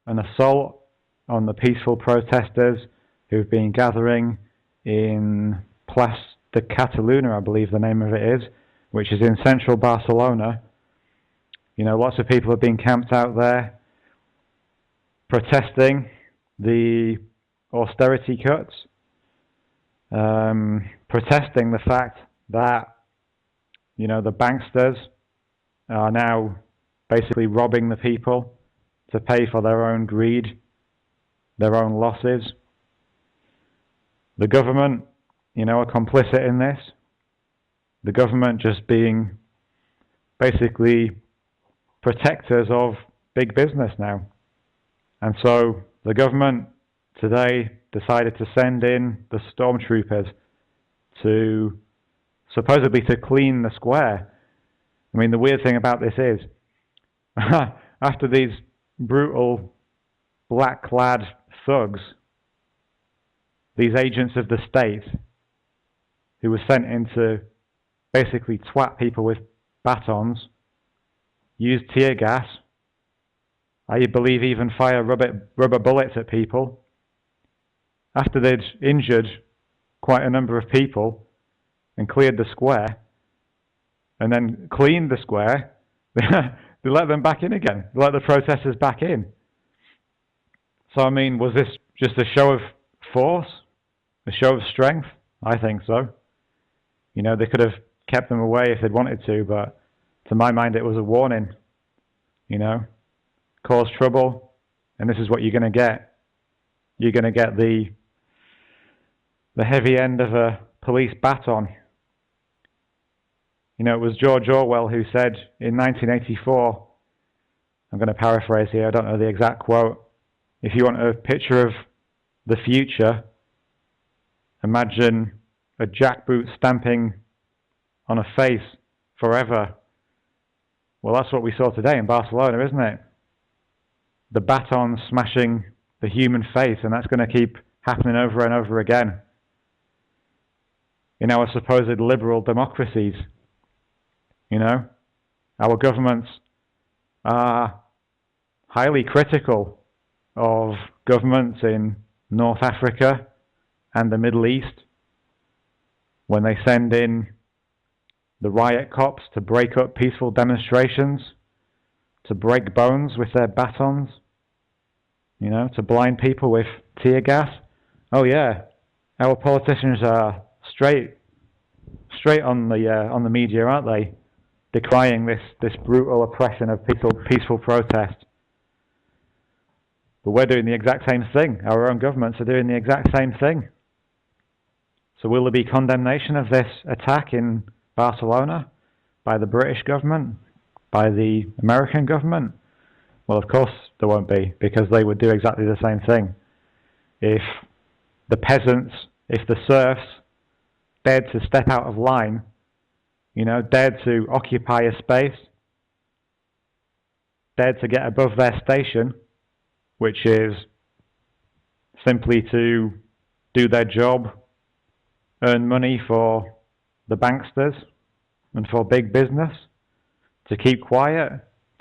an assault on the peaceful protesters who've been gathering in Plaça de Catalunya, I believe the name of it is, which is in central Barcelona. Lots of people have been camped out there protesting the austerity cuts, protesting the fact that, the banksters are now basically robbing the people to pay for their own greed, their own losses. The government, are complicit in this. The government just being basically protectors of big business now. And so the government today decided to send in the stormtroopers to supposedly to clean the square. I mean, the weird thing about this is, after these brutal black-clad thugs, these agents of the state, who were sent in to basically twat people with batons, use tear gas, I believe even fire rubber bullets at people. After they'd injured quite a number of people and cleared the square, and then cleaned the square, they let them back in again. They let the protesters back in. So, I mean, was this just a show of force? A show of strength? I think so. They could have kept them away if they'd wanted to, but to my mind it was a warning. Cause trouble, and this is what you're going to get. You're going to get the heavy end of a police baton. It was George Orwell who said in 1984, I'm going to paraphrase here, I don't know the exact quote, if you want a picture of the future, imagine a jackboot stamping on a face forever. Well, that's what we saw today in Barcelona, isn't it? The baton smashing the human face, and that's going to keep happening over and over again in our supposed liberal democracies. Our governments are highly critical of governments in North Africa and the Middle East when they send in the riot cops to break up peaceful demonstrations, to break bones with their batons, to blind people with tear gas. Oh yeah, our politicians are straight on the media, aren't they? Decrying this brutal oppression of peaceful protest. But we're doing the exact same thing. Our own governments are doing the exact same thing. So will there be condemnation of this attack in Barcelona by the British government, by the American government? Well, of course there won't be, because they would do exactly the same thing. If the peasants, if the serfs dared to step out of line, dared to occupy a space, dared to get above their station, which is simply to do their job, earn money for the banksters and for big business, to keep quiet,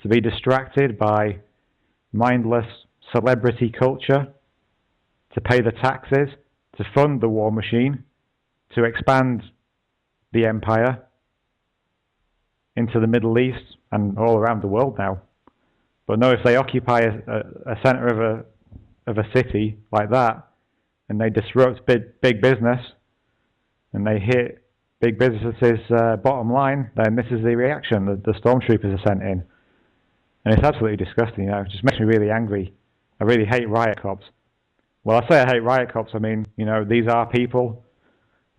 to be distracted by mindless celebrity culture, to pay the taxes, to fund the war machine, to expand the empire into the Middle East and all around the world now. But no, if they occupy a center of a city like that, and they disrupt big business, and they hit big businesses' bottom line, then this is the reaction that the stormtroopers are sent in. And it's absolutely disgusting, It just makes me really angry. I really hate riot cops. Well, I say I hate riot cops, I mean, these are people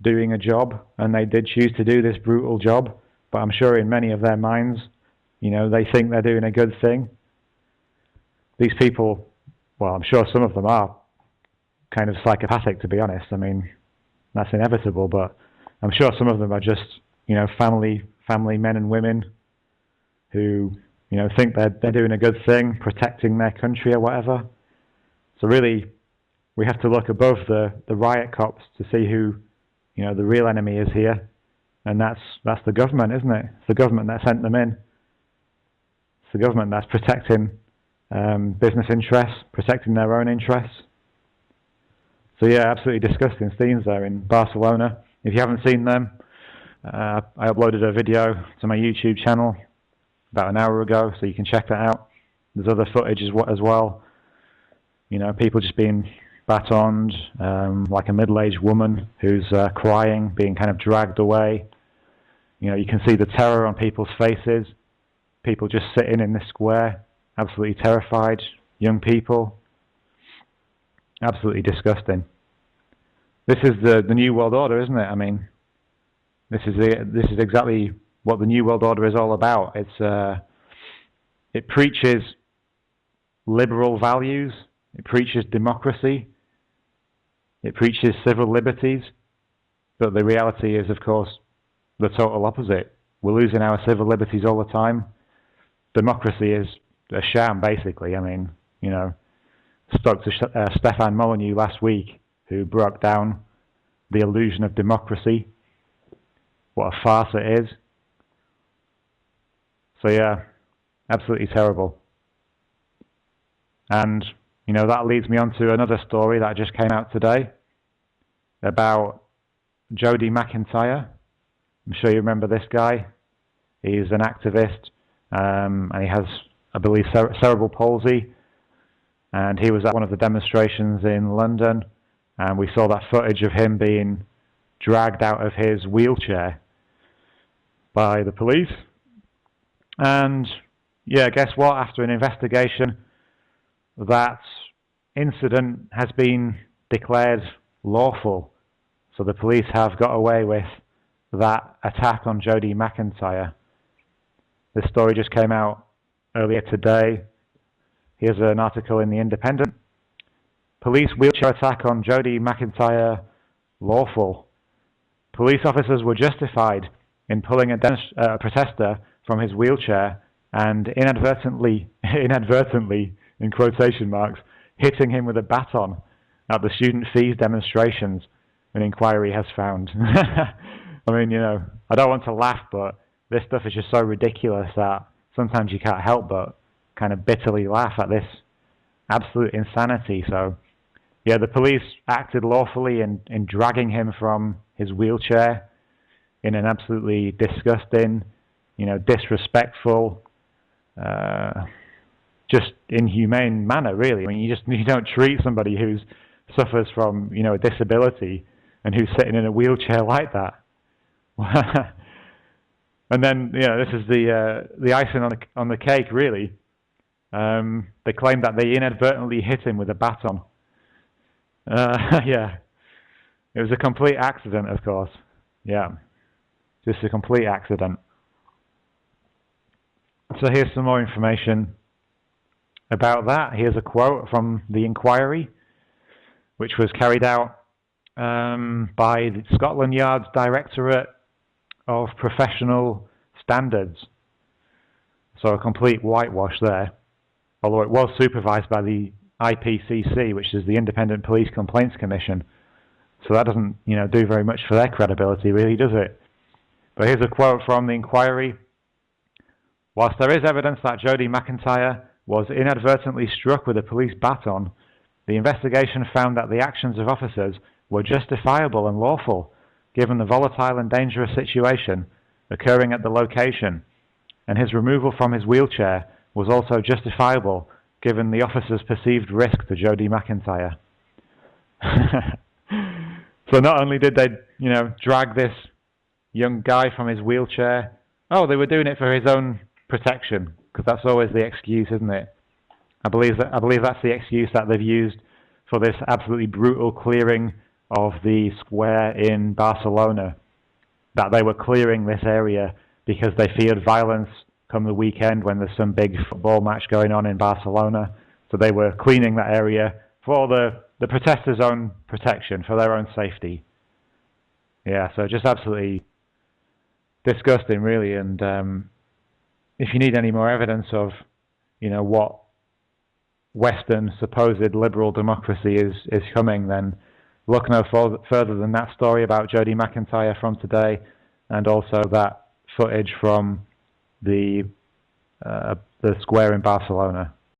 doing a job, and they did choose to do this brutal job, but I'm sure in many of their minds, they think they're doing a good thing. These people, well, I'm sure some of them are kind of psychopathic, to be honest. I mean, that's inevitable, but I'm sure some of them are just, family men and women who, think they're doing a good thing, protecting their country or whatever. So really, we have to look above the riot cops to see who, the real enemy is here. And that's the government, isn't it? It's the government that sent them in. It's the government that's protecting business interests, protecting their own interests. So yeah, absolutely disgusting scenes there in Barcelona. If you haven't seen them, I uploaded a video to my YouTube channel about an hour ago, so you can check that out. There's other footage as well. You know, people just being batoned, like a middle-aged woman who's crying, being kind of dragged away. You know, you can see the terror on people's faces. People just sitting in this square, absolutely terrified. Young people. Absolutely disgusting. This is the New World Order, isn't it? I mean, this is exactly what the New World Order is all about. It preaches liberal values. It preaches democracy. It preaches civil liberties. But the reality is, of course, the total opposite. We're losing our civil liberties all the time. Democracy is a sham, basically. I mean, you know, spoke to Stefan Molyneux last week, who broke down the illusion of democracy. What a farce it is. So yeah, absolutely terrible. And, you know, that leads me on to another story that just came out today about Jody McIntyre. I'm sure you remember this guy. He's an activist, and he has, I believe, cerebral palsy. And he was at one of the demonstrations in London, and we saw that footage of him being dragged out of his wheelchair by the police. And yeah, guess what? After an investigation, that incident has been declared lawful. So the police have got away with that attack on Jody McIntyre. This story just came out earlier today. Here's an article in The Independent. Police wheelchair attack on Jody McIntyre lawful. Police officers were justified in pulling a protester from his wheelchair and inadvertently, in quotation marks, hitting him with a baton at the student fees demonstrations, an inquiry has found. I mean, you know, I don't want to laugh, but this stuff is just so ridiculous that sometimes you can't help but kind of bitterly laugh at this absolute insanity. So, yeah, the police acted lawfully in dragging him from his wheelchair in an absolutely disgusting, you know, disrespectful, just inhumane manner, really. I mean, you don't treat somebody who suffers from, you know, a disability and who's sitting in a wheelchair like that. And then, you know, this is the icing on the cake, really. They claim that they inadvertently hit him with a baton. Yeah, it was a complete accident, of course. Yeah, just a complete accident. So here's some more information about that. Here's a quote from the inquiry, which was carried out by the Scotland Yard's Directorate of Professional Standards. So a complete whitewash there, although it was supervised by the IPCC, which is the Independent Police Complaints Commission. So that doesn't, you know, do very much for their credibility, really, does it? But here's a quote from the inquiry. Whilst there is evidence that Jody McIntyre was inadvertently struck with a police baton, the investigation found that the actions of officers were justifiable and lawful, given the volatile and dangerous situation occurring at the location, and his removal from his wheelchair was also justifiable, given the officer's perceived risk to Jody McIntyre. So not only did they, you know, drag this young guy from his wheelchair, they were doing it for his own protection, because that's always the excuse, isn't it? I believe that's the excuse that they've used for this absolutely brutal clearing of the square in Barcelona, that they were clearing this area because they feared violence come the weekend when there's some big football match going on in Barcelona. So they were cleaning that area for the protesters' own protection, for their own safety. Yeah, so just absolutely disgusting, really. And if you need any more evidence of, you know, what Western supposed liberal democracy is coming, then look no further than that story about Jody McIntyre from today, and also that footage from the square in Barcelona.